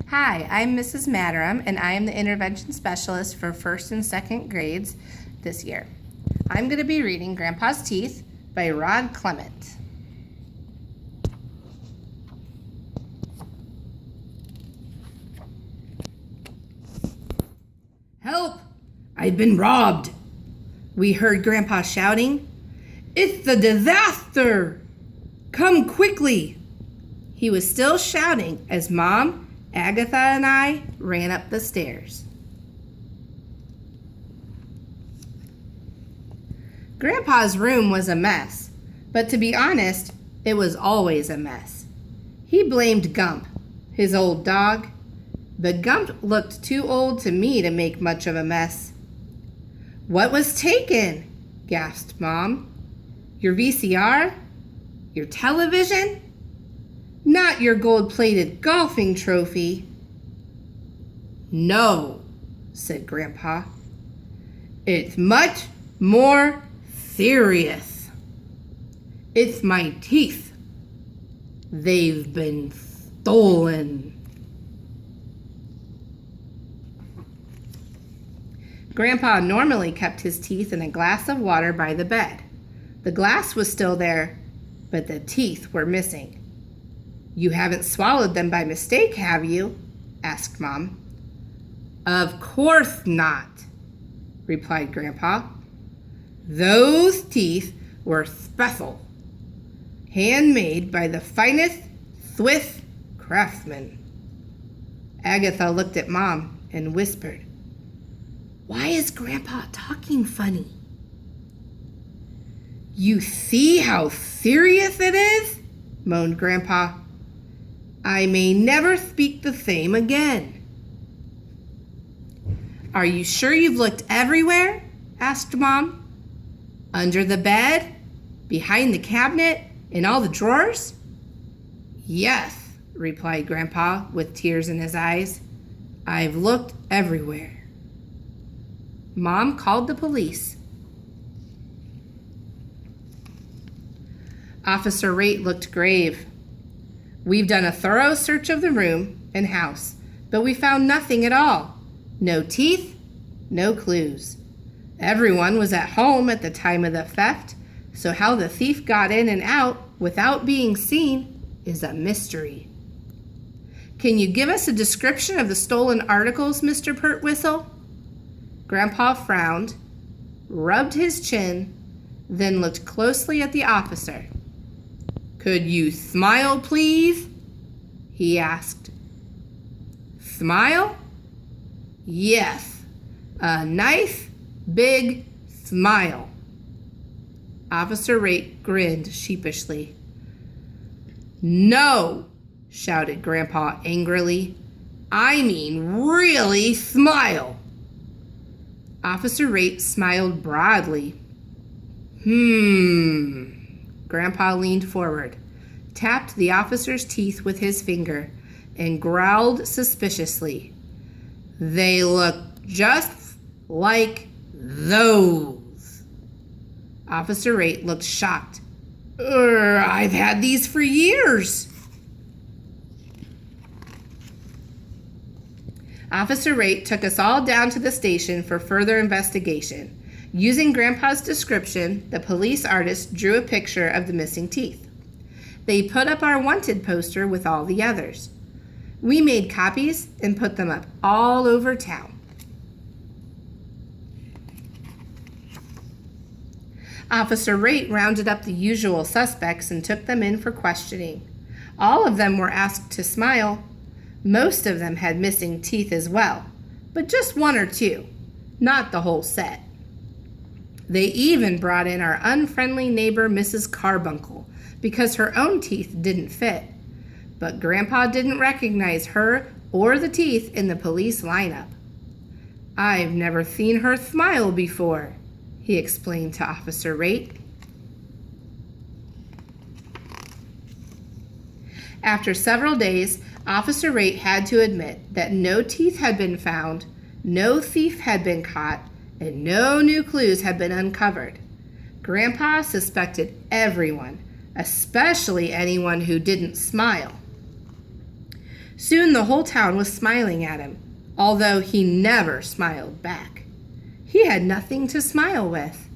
Hi, I'm Mrs. Madderom, and I am the intervention specialist for first and second grades this year. I'm going to be reading Grandpa's Teeth by Rod Clement. Help! I've been robbed! We heard Grandpa shouting. It's a disaster! Come quickly! He was still shouting as Mom, Agatha, and I ran up the stairs. Grandpa's room was a mess, but to be honest, it was always a mess. He blamed Gump, his old dog, but Gump looked too old to me to make much of a mess. What was taken? Gasped Mom. Your VCR? Your television? Not your gold-plated golfing trophy. No, said Grandpa. It's much more serious. It's my teeth. They've been stolen. Grandpa normally kept his teeth in a glass of water by the bed. The glass was still there, but the teeth were missing. You haven't swallowed them by mistake, have you? Asked Mom. Of course not, replied Grandpa. Those teeth were special, handmade by the finest Swiss craftsmen. Agatha looked at Mom and whispered, Why is Grandpa talking funny? You see how serious it is? Moaned Grandpa. I may never speak the same again. Are you sure you've looked everywhere? Asked Mom. Under the bed? Behind the cabinet? In all the drawers? Yes, replied Grandpa with tears in his eyes. I've looked everywhere. Mom called the police. Officer Rate looked grave. We've done a thorough search of the room and house, but we found nothing at all. No teeth, no clues. Everyone was at home at the time of the theft, so how the thief got in and out without being seen is a mystery. Can you give us a description of the stolen articles, Mr. Pertwhistle? Grandpa frowned, rubbed his chin, then looked closely at the officer. Could you smile, please? He asked. Smile? Yes, a nice big smile. Officer Rate grinned sheepishly. No, shouted Grandpa angrily. I mean really smile. Officer Rate smiled broadly. Grandpa leaned forward, tapped the officer's teeth with his finger, and growled suspiciously. They look just like those. Officer Rate looked shocked. I've had these for years. Officer Rate took us all down to the station for further investigation. Using Grandpa's description, the police artist drew a picture of the missing teeth. They put up our wanted poster with all the others. We made copies and put them up all over town. Officer Rate rounded up the usual suspects and took them in for questioning. All of them were asked to smile. Most of them had missing teeth as well, but just one or two, not the whole set. They even brought in our unfriendly neighbor, Mrs. Carbuncle, because her own teeth didn't fit. But Grandpa didn't recognize her or the teeth in the police lineup. I've never seen her smile before, he explained to Officer Rate. After several days, Officer Rate had to admit that no teeth had been found, no thief had been caught, and no new clues had been uncovered. Grandpa suspected everyone, especially anyone who didn't smile. Soon the whole town was smiling at him, although he never smiled back. He had nothing to smile with.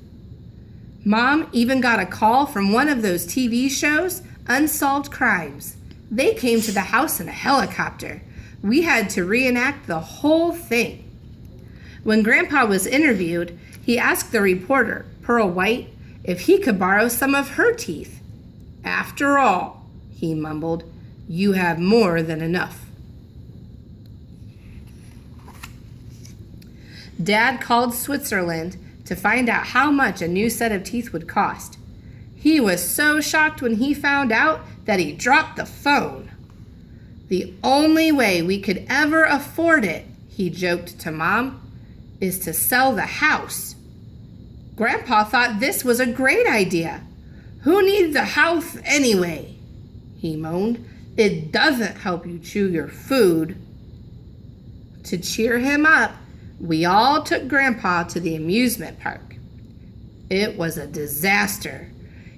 Mom even got a call from one of those TV shows, Unsolved Crimes. They came to the house in a helicopter. We had to reenact the whole thing. When Grandpa was interviewed, he asked the reporter, Pearl White, if he could borrow some of her teeth. "After all," he mumbled, "you have more than enough." Dad called Switzerland to find out how much a new set of teeth would cost. He was so shocked when he found out that he dropped the phone. "The only way we could ever afford it," he joked to Mom, "is to sell the house." Grandpa thought this was a great idea. "Who needs the house anyway?" he moaned. "It doesn't help you chew your food." To cheer him up, we all took Grandpa to the amusement park. It was a disaster.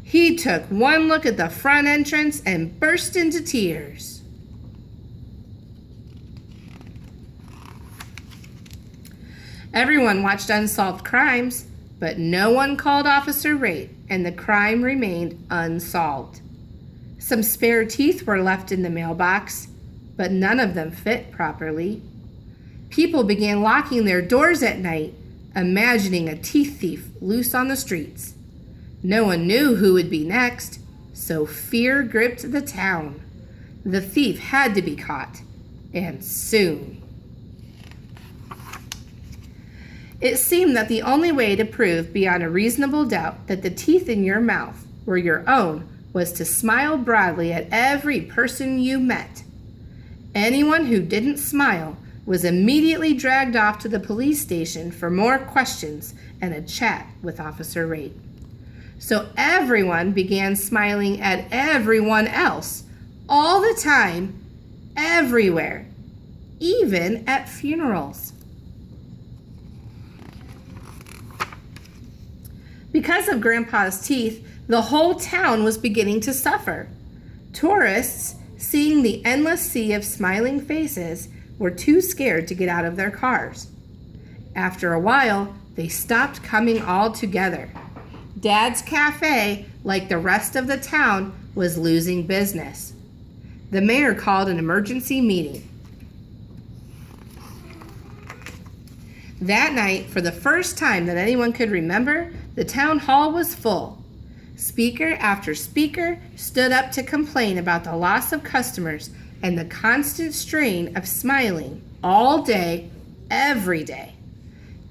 He took one look at the front entrance and burst into tears. Everyone watched Unsolved Crimes, but no one called Officer Rate, and the crime remained unsolved. Some spare teeth were left in the mailbox, but none of them fit properly. People began locking their doors at night, imagining a teeth thief loose on the streets. No one knew who would be next, so fear gripped the town. The thief had to be caught, and soon. It seemed that the only way to prove beyond a reasonable doubt that the teeth in your mouth were your own was to smile broadly at every person you met. Anyone who didn't smile was immediately dragged off to the police station for more questions and a chat with Officer Rate. So everyone began smiling at everyone else, all the time, everywhere, even at funerals. Because of Grandpa's teeth, the whole town was beginning to suffer. Tourists, seeing the endless sea of smiling faces, were too scared to get out of their cars. After a while, they stopped coming altogether. Dad's cafe, like the rest of the town, was losing business. The mayor called an emergency meeting. That night, for the first time that anyone could remember, the town hall was full. Speaker after speaker stood up to complain about the loss of customers and the constant strain of smiling all day, every day.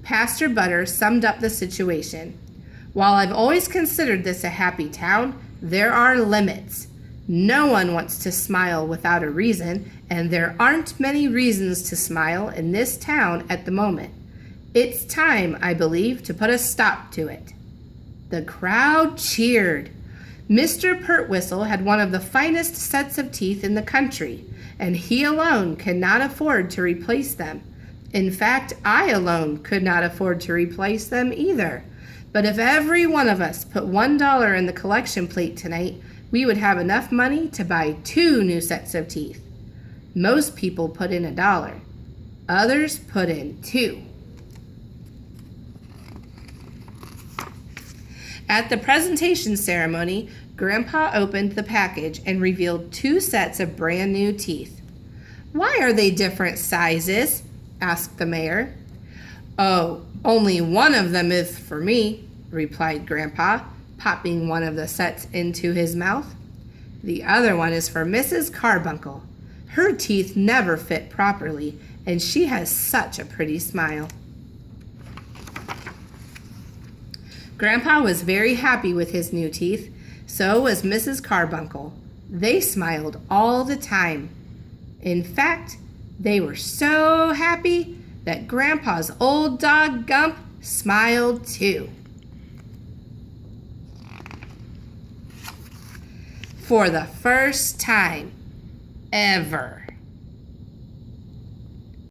Pastor Butter summed up the situation. "While I've always considered this a happy town, there are limits. No one wants to smile without a reason, and there aren't many reasons to smile in this town at the moment. It's time, I believe, to put a stop to it." The crowd cheered. Mr. Pertwhistle had one of the finest sets of teeth in the country, and he alone could not afford to replace them. In fact, I alone could not afford to replace them either. But if every one of us put $1 in the collection plate tonight, we would have enough money to buy 2 new sets of teeth. Most people put in $1. Others put in 2. At the presentation ceremony, Grandpa opened the package and revealed 2 sets of brand new teeth. "Why are they different sizes?" asked the mayor. "Oh, only one of them is for me," replied Grandpa, popping one of the sets into his mouth. "The other one is for Mrs. Carbuncle. Her teeth never fit properly, and she has such a pretty smile." Grandpa was very happy with his new teeth. So was Mrs. Carbuncle. They smiled all the time. In fact, they were so happy that Grandpa's old dog Gump smiled too. For the first time ever.